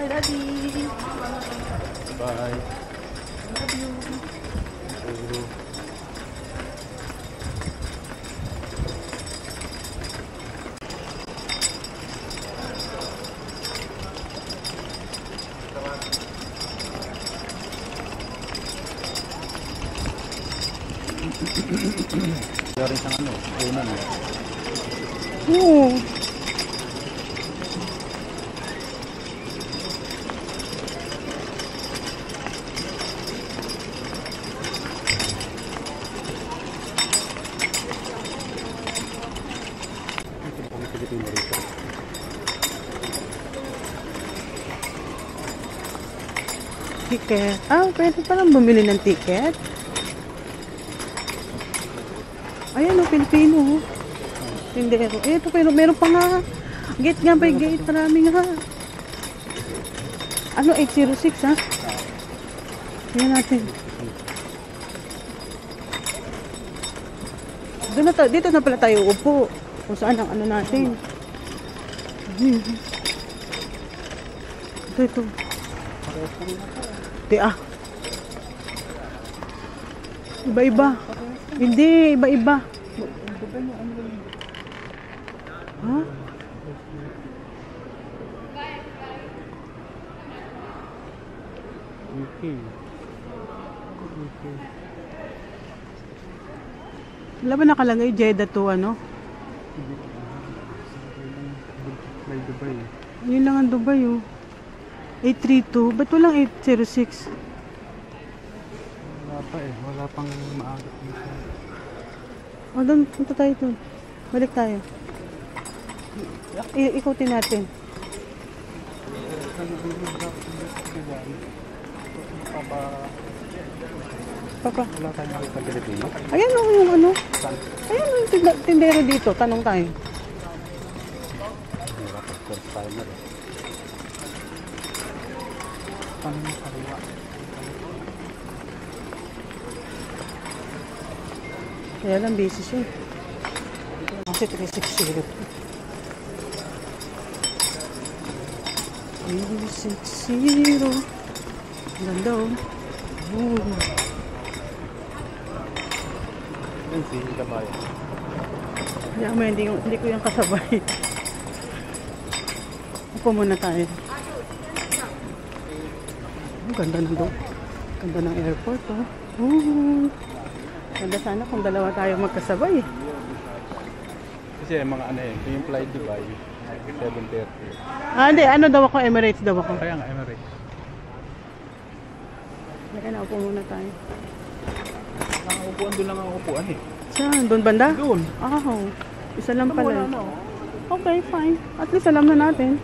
Bye, Daddy. Bye. Love you. Thank you. Wala rin siyang ano, unan eh. Oo. Ticket. Ah, pwede palang bumili ng ticket. Ayan o, Pilipino. Tindero. Ito, pero meron pa nga. Gate nga ba, gate. Marami nga. Ano, 806 ha? Tingnan natin. Doon na tayo, dito na pala tayo upo. Kung saan ang ano natin. Ito. Ito ah. Iba-iba. Hindi, iba-iba. Ha? Okay. Wala ba nakalagay Jeddah to ano? May Dubai. Yun lang ang Dubai oh. 832. Ba't walang 806? Wala pa eh. Wala pang maagat dito. O, doon. Punta tayo doon. Balik tayo. Ikutin natin. Papa. Wala tayong nakita Pilipino. Ayan o yung ano. Ayan o yung tindero dito. Tanong tayo. First time na rin. Tanong kariwa. Kaya lang busy siya. Kasi 360. 360. Ganda oh. Yan si Kabayan. Hindi ko yung kasabay. Upo muna tayo. Ganda na doon. Ganda ng airport oh. Ganda sana kung dalawa tayo magkasabay. Kasi mga ano eh, yung flight Dubai, 7:30. Ah, hindi. Ano daw ako? Emirates daw ako. Kaya nga, Emirates. Kaya na, upo muna tayo. Upuan doon lang ang upuan eh. Saan? Doon banda? Doon. Oh, isa lang pala. Wala na oh. Okay, fine. At least alam na natin.